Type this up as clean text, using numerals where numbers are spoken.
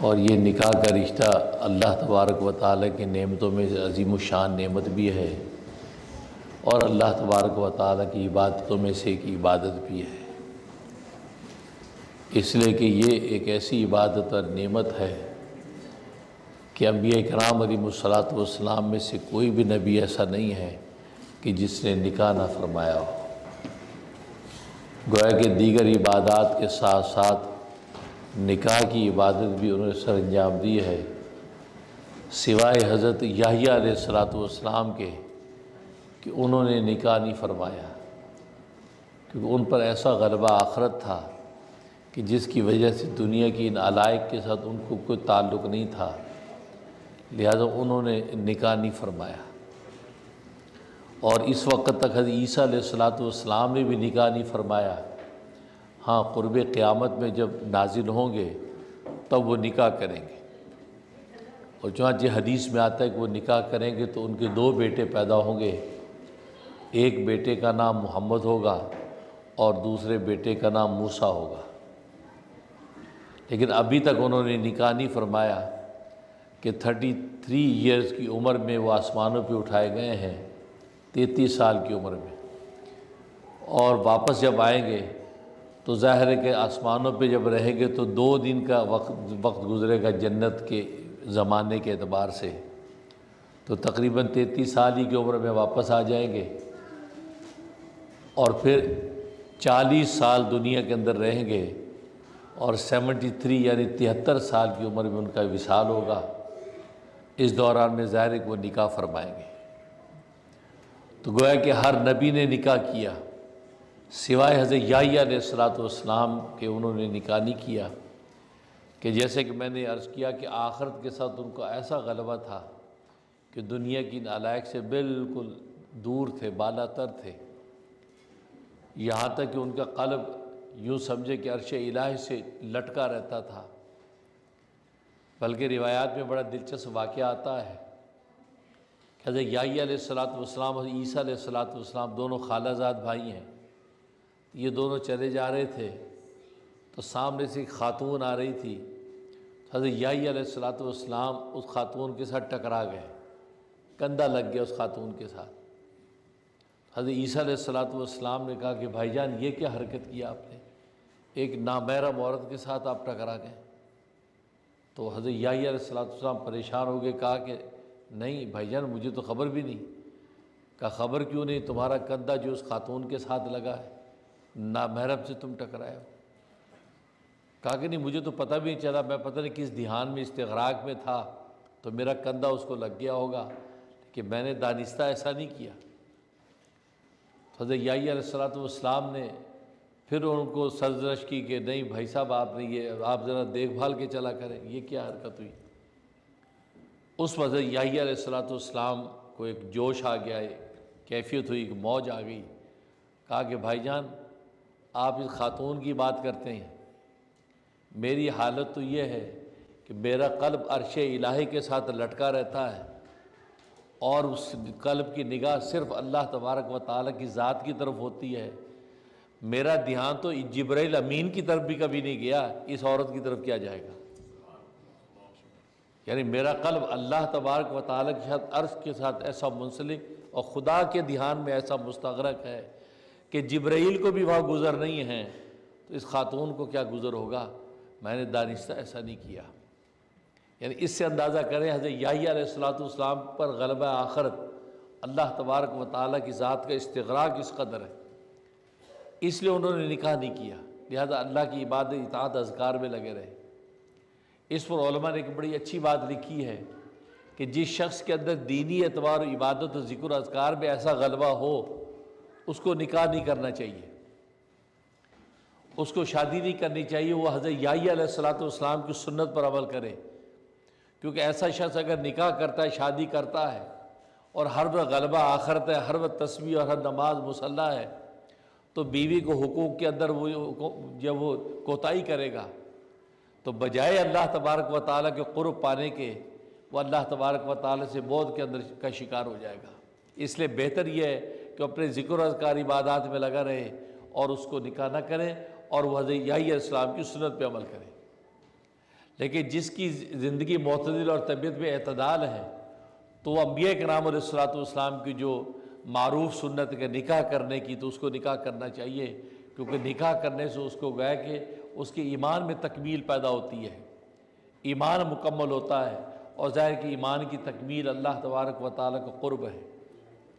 اور یہ نکاح کا رشتہ اللہ تبارک و تعالیٰ کی نعمتوں میں سے عظیم الشان نعمت بھی ہے، اور اللہ تبارک و تعالیٰ کی عبادتوں میں سے ایک عبادت بھی ہے، اس لیے کہ یہ ایک ایسی عبادت اور نعمت ہے کہ انبیاء کرام علیہم الصلاۃ والسلام میں سے کوئی بھی نبی ایسا نہیں ہے کہ جس نے نکاح نہ فرمایا ہو۔ گویا کہ دیگر عبادات کے ساتھ ساتھ نکاح کی عبادت بھی انہوں نے سر انجام دی ہے، سوائے حضرت یحییٰ علیہ الصلاۃ والسلام کے کہ انہوں نے نکاح نہیں فرمایا، کیونکہ ان پر ایسا غلبہ آخرت تھا کہ جس کی وجہ سے دنیا کی ان علائق کے ساتھ ان کو کوئی تعلق نہیں تھا، لہذا انہوں نے نکاح نہیں فرمایا۔ اور اس وقت تک حضرت عیسیٰ علیہ الصلاۃ والسلام نے بھی نکاح نہیں فرمایا۔ ہاں، قرب قیامت میں جب نازل ہوں گے تب وہ نکاح کریں گے، اور چنانچہ حدیث میں آتا ہے کہ وہ نکاح کریں گے تو ان کے 2 بیٹے پیدا ہوں گے، ایک بیٹے کا نام محمد ہوگا اور دوسرے بیٹے کا نام موسیٰ ہوگا۔ لیکن ابھی تک انہوں نے نکاح نہیں فرمایا کہ 33 ایئرز کی عمر میں وہ آسمانوں پہ اٹھائے گئے ہیں، 33 سال کی عمر میں، اور واپس جب آئیں گے تو ظاہر ہے کہ آسمانوں پہ جب رہیں گے تو 2 دن کا وقت گزرے گا جنت کے زمانے کے اعتبار سے، تو تقریباً 33 سال ہی کی عمر میں واپس آ جائیں گے، اور پھر 40 سال دنیا کے اندر رہیں گے، اور 73 یعنی 73 سال کی عمر میں ان کا وصال ہوگا۔ اس دوران میں ظاہر ہے کہ وہ نکاح فرمائیں گے۔ تو گویا کہ ہر نبی نے نکاح کیا سوائے حضرت یحییٰ علیہ الصلاۃ والسلام کہ انہوں نے نکاح نہیں کیا، کہ جیسے کہ میں نے عرض کیا کہ آخرت کے ساتھ ان کو ایسا غلبہ تھا کہ دنیا کی علائق سے بالکل دور تھے، بالا تر تھے، یہاں تک کہ ان کا قلب یوں سمجھے کہ عرش الہی سے لٹکا رہتا تھا۔ بلکہ روایات میں بڑا دلچسپ واقعہ آتا ہے کہ حضرت یحییٰ علیہ الصلاۃ والسلام اور عیسیٰ علیہ الصلاۃ والسلام دونوں خالہ زاد بھائی ہیں، یہ دونوں چلے جا رہے تھے تو سامنے سے ایک خاتون آ رہی تھی، حضرت یحییٰ علیہ الصلاۃ والسلام اس خاتون کے ساتھ ٹکرا گئے، کندھا لگ گیا اس خاتون کے ساتھ۔ حضرت عیسیٰ علیہ الصلاۃ والسلام نے کہا کہ بھائی جان یہ کیا حرکت کیا آپ نے، ایک نامحرم عورت کے ساتھ آپ ٹکرا گئے؟ تو حضرت یحییٰ علیہ الصلاۃ والسلام پریشان ہو گئے، کہا کہ نہیں بھائی جان مجھے تو خبر بھی نہیں۔ کہا خبر کیوں نہیں، تمہارا کندھا جو اس خاتون کے ساتھ لگا ہے، نامحرم سے تم ٹکرائے ہو۔ کہا کہ نہیں مجھے تو پتہ بھی نہیں چلا، میں پتہ نہیں کس دھیان میں استغراق میں تھا تو میرا کندھا اس کو لگ گیا ہوگا، کہ میں نے دانستہ ایسا نہیں کیا۔ حضرت یحییٰ علیہ الصلاۃ والسلام نے پھر ان کو سرزنش کی کہ نہیں بھائی صاحب آپ ذرا دیکھ بھال کے چلا کریں، یہ کیا حرکت ہوئی۔ اس وقت یحییٰ علیہ الصلاۃ والسلام کو ایک جوش آ گیا، ایک کیفیت ہوئی، ایک موج آ گئی۔ کہا کہ بھائی جان آپ اس خاتون کی بات کرتے ہیں، میری حالت تو یہ ہے کہ میرا قلب عرش الہی کے ساتھ لٹکا رہتا ہے، اور اس قلب کی نگاہ صرف اللہ تبارک و تعالیٰ کی ذات کی طرف ہوتی ہے، میرا دھیان تو جبرائیل امین کی طرف بھی کبھی نہیں گیا، اس عورت کی طرف کیا جائے گا۔ یعنی میرا قلب اللہ تبارک و تعالیٰ کے ساتھ عرش کے ساتھ ایسا منسلک اور خدا کے دھیان میں ایسا مستغرق ہے کہ جبرائیل کو بھی وہاں گزر نہیں ہے، تو اس خاتون کو کیا گزر ہوگا، میں نے دانستہ ایسا نہیں کیا۔ یعنی اس سے اندازہ کریں حضرت یحییٰ علیہ الصلاۃ والسلام پر غلبہ آخرت، اللہ تبارک و تعالیٰ کی ذات کا استغراق اس قدر ہے، اس لیے انہوں نے نکاح نہیں کیا، لہذا اللہ کی عبادت اطاعت اذکار میں لگے رہے۔ اس پر علماء نے ایک بڑی اچھی بات لکھی ہے کہ جس شخص کے اندر دینی اعتبار و عبادت و ذکر و اذکار میں ایسا غلبہ ہو اس کو نکاح نہیں کرنا چاہیے، اس کو شادی نہیں کرنی چاہیے، وہ حضرت یحییٰ علیہ الصلاۃ والسلام کی سنت پر عمل کرے، کیونکہ ایسا شخص اگر نکاح کرتا ہے، شادی کرتا ہے، اور ہر وقت غلبہ آخرت ہے، ہر وقت تسبیح اور ہر نماز مصلی ہے، تو بیوی کو حقوق کے اندر جب وہ کوتاہی کرے گا تو بجائے اللہ تبارک و تعالیٰ کے قرب پانے کے وہ اللہ تبارک و تعالیٰ سے بعد کے اندر کا شکار ہو جائے گا۔ اس لیے بہتر یہ ہے کہ اپنے ذکر و اذکار عبادات میں لگا رہے اور اس کو نکاح نہ کریں، اور وہ حضرت یحییٰ علیہ السلام کی سنت پہ عمل کریں۔ لیکن جس کی زندگی معتدل اور طبیعت میں اعتدال ہے تو انبیاء کرام علیہ الصلوۃ والسلام کی جو معروف سنت ہے نکاح کرنے کی، تو اس کو نکاح کرنا چاہیے، کیونکہ نکاح کرنے سے اس کو گویا کہ اس کے ایمان میں تکمیل پیدا ہوتی ہے، ایمان مکمل ہوتا ہے، اور ظاہر کہ ایمان کی تکمیل اللہ تبارک و تعالیٰ کا قرب ہے۔